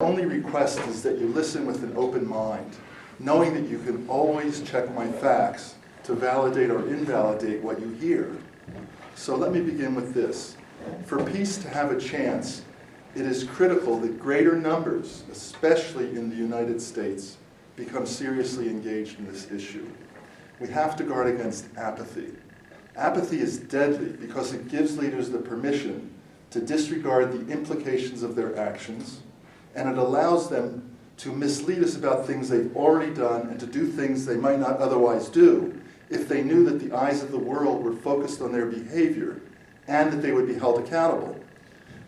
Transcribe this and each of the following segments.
only request is that you listen with an open mind, knowing that you can always check my facts to validate or invalidate what you hear. So let me begin with this. For peace to have a chance, it is critical that greater numbers, especially in the United States, become seriously engaged in this issue. We have to guard against apathy. Apathy is deadly because it gives leaders the permission to disregard the implications of their actions, and it allows them to mislead us about things they've already done and to do things they might not otherwise do if they knew that the eyes of the world were focused on their behavior and that they would be held accountable.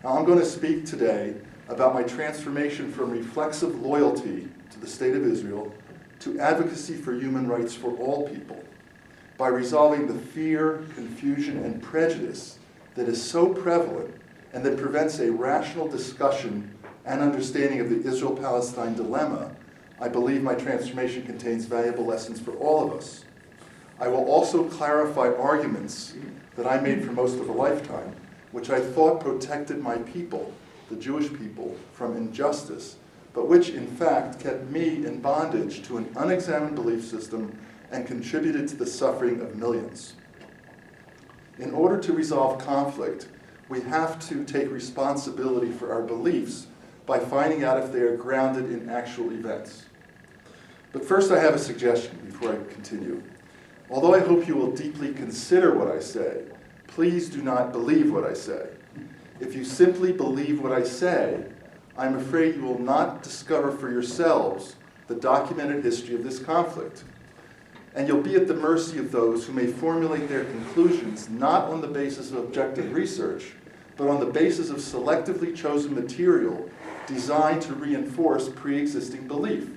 Now, I'm going to speak today about my transformation from reflexive loyalty to the State of Israel to advocacy for human rights for all people by resolving the fear, confusion, and prejudice that is so prevalent and that prevents a rational discussion and understanding of the Israel-Palestine dilemma. I believe my transformation contains valuable lessons for all of us. I will also clarify arguments that I made for most of a lifetime, which I thought protected my people, the Jewish people, from injustice, but which in fact kept me in bondage to an unexamined belief system and contributed to the suffering of millions. In order to resolve conflict, we have to take responsibility for our beliefs by finding out if they are grounded in actual events. But first I have a suggestion before I continue. Although I hope you will deeply consider what I say, please do not believe what I say. If you simply believe what I say, I'm afraid you will not discover for yourselves the documented history of this conflict. And you'll be at the mercy of those who may formulate their conclusions not on the basis of objective research, but on the basis of selectively chosen material designed to reinforce pre-existing belief.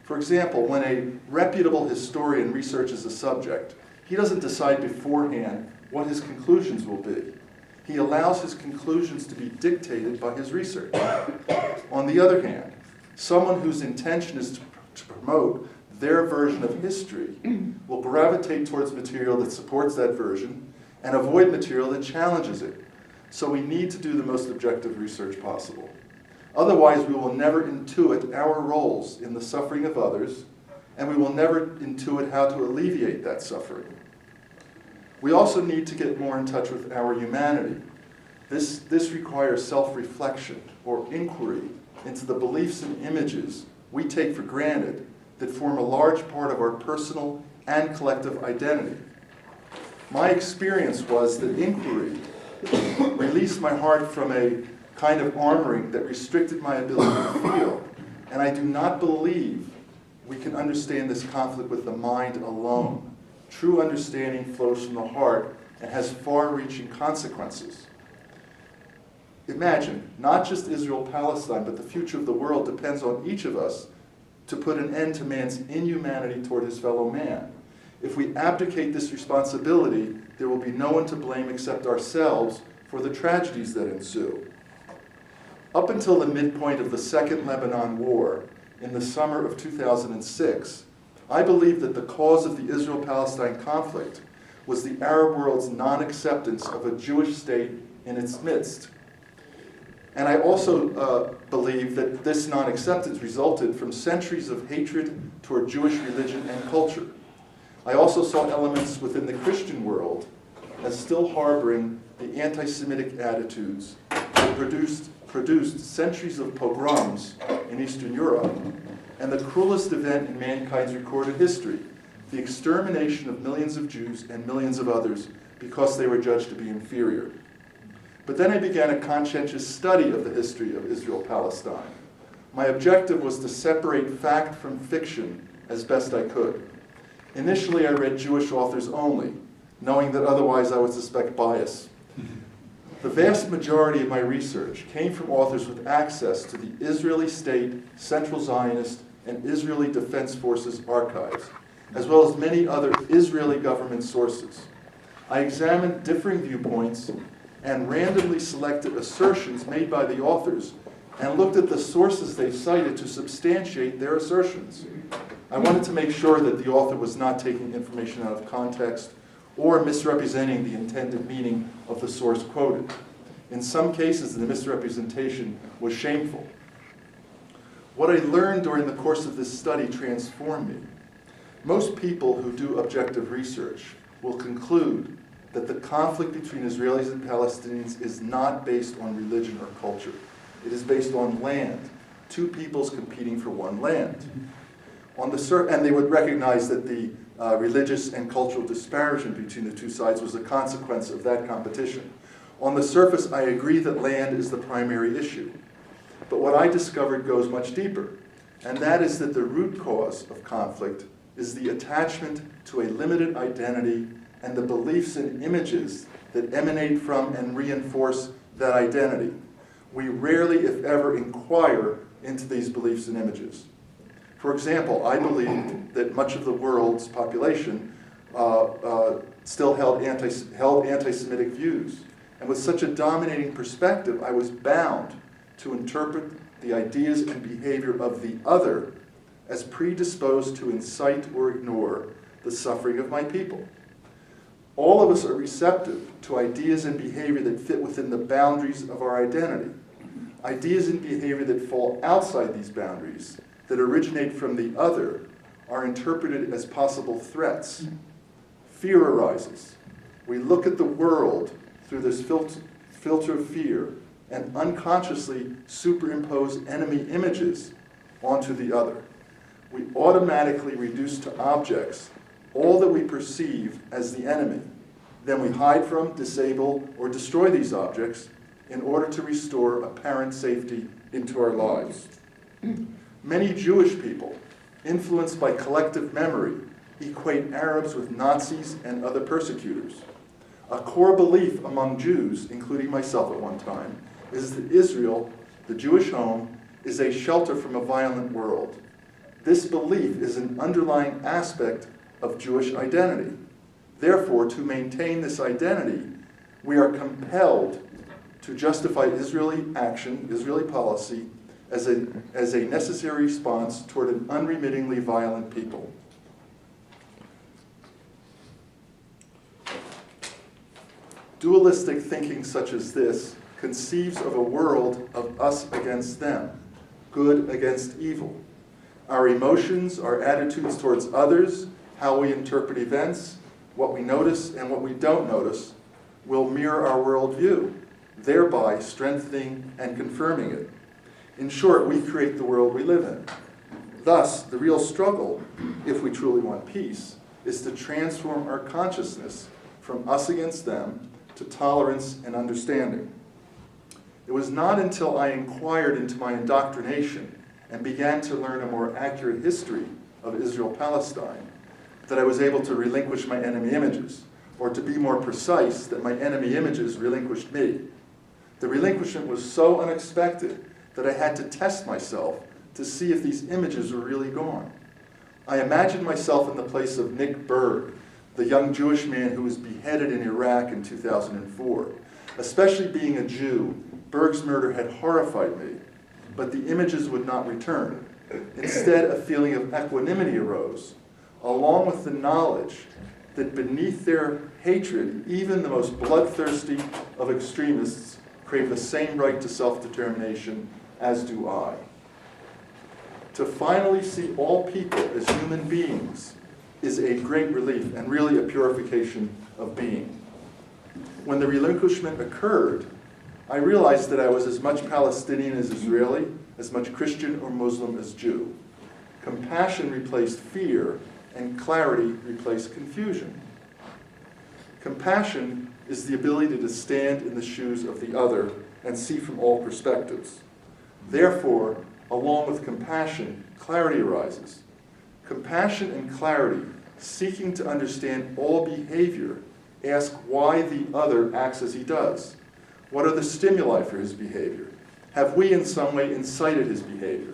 For example, when a reputable historian researches a subject, he doesn't decide beforehand what his conclusions will be. He allows his conclusions to be dictated by his research. On the other hand, someone whose intention is to promote their version of history will gravitate towards material that supports that version and avoid material that challenges it. So we need to do the most objective research possible. Otherwise, we will never intuit our roles in the suffering of others, and we will never intuit how to alleviate that suffering. We also need to get more in touch with our humanity. This requires self-reflection or inquiry into the beliefs and images we take for granted that form a large part of our personal and collective identity. My experience was that inquiry released my heart from a kind of armoring that restricted my ability to feel, and I do not believe we can understand this conflict with the mind alone. True understanding flows from the heart and has far-reaching consequences. Imagine, not just Israel-Palestine, but the future of the world depends on each of us to put an end to man's inhumanity toward his fellow man. If we abdicate this responsibility, there will be no one to blame except ourselves for the tragedies that ensue. Up until the midpoint of the Second Lebanon War, in the summer of 2006, I believed that the cause of the Israel-Palestine conflict was the Arab world's non-acceptance of a Jewish state in its midst. And I also believe that this non-acceptance resulted from centuries of hatred toward Jewish religion and culture. I also saw elements within the Christian world as still harboring the anti-Semitic attitudes that produced centuries of pogroms in Eastern Europe and the cruelest event in mankind's recorded history, the extermination of millions of Jews and millions of others because they were judged to be inferior. But then I began a conscientious study of the history of Israel-Palestine. My objective was to separate fact from fiction as best I could. Initially, I read Jewish authors only, knowing that otherwise I would suspect bias. The vast majority of my research came from authors with access to the Israeli State, Central Zionist, and Israeli Defense Forces archives, as well as many other Israeli government sources. I examined differing viewpoints and randomly selected assertions made by the authors and looked at the sources they cited to substantiate their assertions. I wanted to make sure that the author was not taking information out of context or misrepresenting the intended meaning of the source quoted. In some cases, the misrepresentation was shameful. What I learned during the course of this study transformed me. Most people who do objective research will conclude that the conflict between Israelis and Palestinians is not based on religion or culture. It is based on land, two peoples competing for one land. And they would recognize that the religious and cultural disparagement between the two sides was a consequence of that competition. On the surface, I agree that land is the primary issue. But what I discovered goes much deeper, and that is that the root cause of conflict is the attachment to a limited identity and the beliefs and images that emanate from and reinforce that identity. We rarely, if ever, inquire into these beliefs and images. For example, I believed that much of the world's population still held anti-Semitic views. And with such a dominating perspective, I was bound to interpret the ideas and behavior of the other as predisposed to incite or ignore the suffering of my people. All of us are receptive to ideas and behavior that fit within the boundaries of our identity. Ideas and behavior that fall outside these boundaries, that originate from the other, are interpreted as possible threats. Fear arises. We look at the world through this filter of fear and unconsciously superimpose enemy images onto the other. We automatically reduce to objects all that we perceive as the enemy. Then we hide from, disable, or destroy these objects in order to restore apparent safety into our lives. Many Jewish people, influenced by collective memory, equate Arabs with Nazis and other persecutors. A core belief among Jews, including myself at one time, is that Israel, the Jewish home, is a shelter from a violent world. This belief is an underlying aspect of Jewish identity. Therefore, to maintain this identity, we are compelled to justify Israeli action, Israeli policy, as a necessary response toward an unremittingly violent people. Dualistic thinking such as this conceives of a world of us against them, good against evil. Our emotions, our attitudes towards others, how we interpret events, what we notice and what we don't notice, will mirror our worldview, thereby strengthening and confirming it. In short, we create the world we live in. Thus, the real struggle, if we truly want peace, is to transform our consciousness from us against them to tolerance and understanding. It was not until I inquired into my indoctrination and began to learn a more accurate history of Israel-Palestine that I was able to relinquish my enemy images, or to be more precise, that my enemy images relinquished me. The relinquishment was so unexpected that I had to test myself to see if these images were really gone. I imagined myself in the place of Nick Berg, the young Jewish man who was beheaded in Iraq in 2004. Especially being a Jew, Berg's murder had horrified me, but the images would not return. Instead, a feeling of equanimity arose, along with the knowledge that beneath their hatred, even the most bloodthirsty of extremists crave the same right to self-determination as do I. To finally see all people as human beings is a great relief and really a purification of being. When the relinquishment occurred, I realized that I was as much Palestinian as Israeli, as much Christian or Muslim as Jew. Compassion replaced fear, and clarity replaced confusion. Compassion is the ability to stand in the shoes of the other and see from all perspectives. Therefore, along with compassion, clarity arises. Compassion and clarity, seeking to understand all behavior, ask why the other acts as he does. What are the stimuli for his behavior? Have we in some way incited his behavior?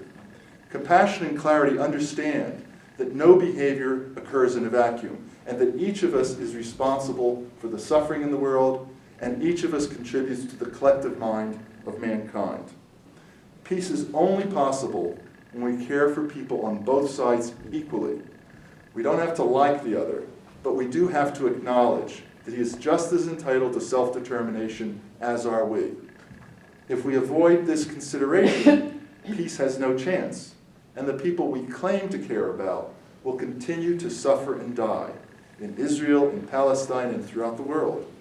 Compassion and clarity understand that no behavior occurs in a vacuum, and that each of us is responsible for the suffering in the world, and each of us contributes to the collective mind of mankind. Peace is only possible when we care for people on both sides equally. We don't have to like the other, but we do have to acknowledge that he is just as entitled to self-determination as are we. If we avoid this consideration, peace has no chance, and the people we claim to care about will continue to suffer and die in Israel, in Palestine, and throughout the world.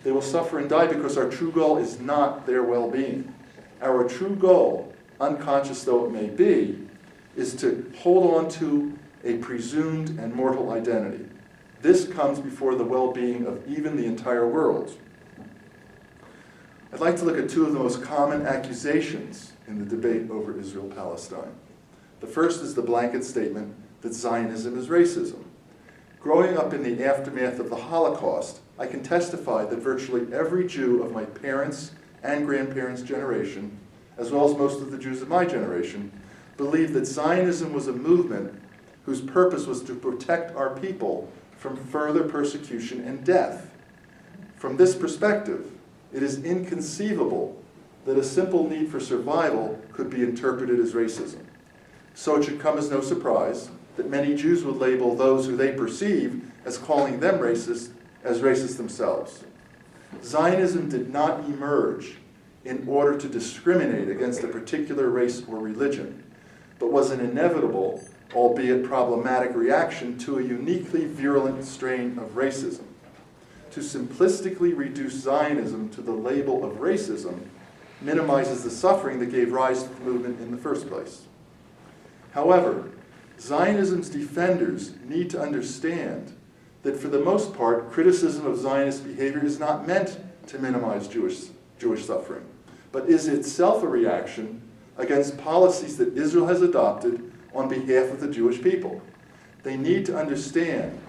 They will suffer and die because our true goal is not their well-being. Our true goal, unconscious though it may be, is to hold on to a presumed and mortal identity. This comes before the well-being of even the entire world. I'd like to look at two of the most common accusations in the debate over Israel-Palestine. The first is the blanket statement that Zionism is racism. Growing up in the aftermath of the Holocaust, I can testify that virtually every Jew of my parents' and grandparents' generation, as well as most of the Jews of my generation, believed that Zionism was a movement whose purpose was to protect our people from further persecution and death. From this perspective, it is inconceivable that a simple need for survival could be interpreted as racism. So it should come as no surprise that many Jews would label those who they perceive as calling them racist as racist themselves. Zionism did not emerge in order to discriminate against a particular race or religion, but was an inevitable, albeit problematic, reaction to a uniquely virulent strain of racism. To simplistically reduce Zionism to the label of racism minimizes the suffering that gave rise to the movement in the first place. However, Zionism's defenders need to understand that for the most part, criticism of Zionist behavior is not meant to minimize Jewish suffering, but is itself a reaction against policies that Israel has adopted on behalf of the Jewish people. They need to understand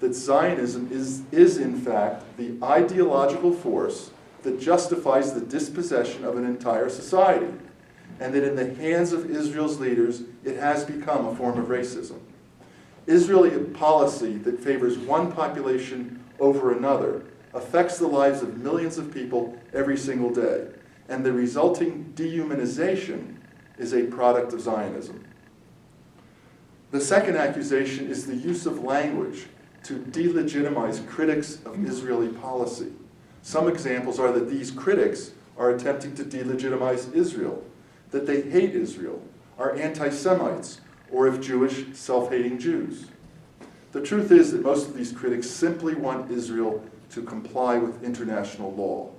that Zionism is in fact the ideological force that justifies the dispossession of an entire society, and that in the hands of Israel's leaders, it has become a form of racism. Israeli policy that favors one population over another affects the lives of millions of people every single day, and the resulting dehumanization is a product of Zionism. The second accusation is the use of language to delegitimize critics of Israeli policy. Some examples are that these critics are attempting to delegitimize Israel, that they hate Israel, are anti-Semites, or if Jewish, self-hating Jews. The truth is that most of these critics simply want Israel to comply with international law.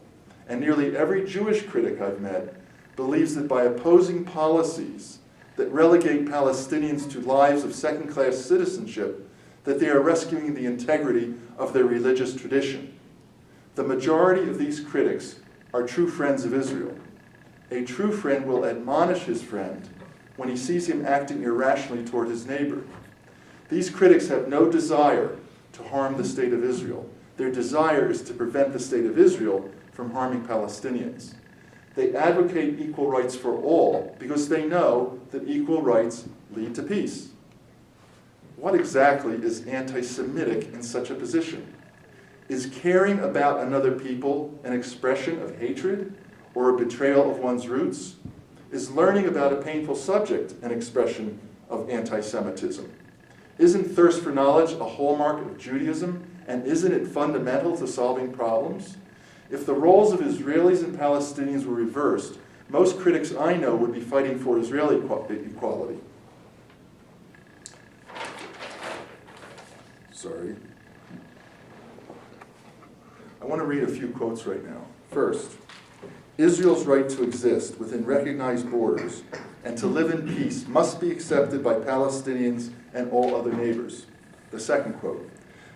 And nearly every Jewish critic I've met believes that by opposing policies that relegate Palestinians to lives of second-class citizenship, that they are rescuing the integrity of their religious tradition. The majority of these critics are true friends of Israel. A true friend will admonish his friend when he sees him acting irrationally toward his neighbor. These critics have no desire to harm the state of Israel. Their desire is to prevent the state of Israel from harming Palestinians. They advocate equal rights for all because they know that equal rights lead to peace. What exactly is anti-Semitic in such a position? Is caring about another people an expression of hatred or a betrayal of one's roots? Is learning about a painful subject an expression of anti-Semitism? Isn't thirst for knowledge a hallmark of Judaism, and isn't it fundamental to solving problems? If the roles of Israelis and Palestinians were reversed, most critics I know would be fighting for Israeli equality. Sorry. I want to read a few quotes right now. First, Israel's right to exist within recognized borders and to live in peace must be accepted by Palestinians and all other neighbors. The second quote,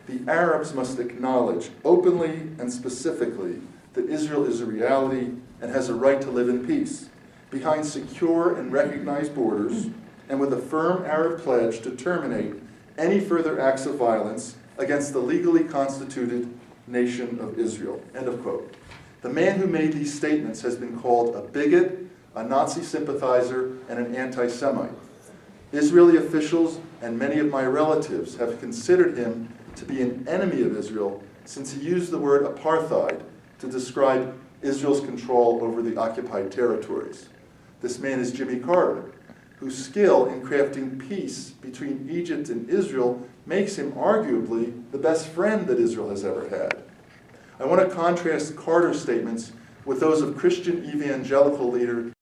the Arabs must acknowledge openly and specifically that Israel is a reality and has a right to live in peace, behind secure and recognized borders, and with a firm Arab pledge to terminate any further acts of violence against the legally constituted nation of Israel. End of quote. The man who made these statements has been called a bigot, a Nazi sympathizer, and an anti-Semite. Israeli officials and many of my relatives have considered him to be an enemy of Israel since he used the word apartheid to describe Israel's control over the occupied territories. This man is Jimmy Carter, whose skill in crafting peace between Egypt and Israel makes him arguably the best friend that Israel has ever had. I want to contrast Carter's statements with those of Christian evangelical leader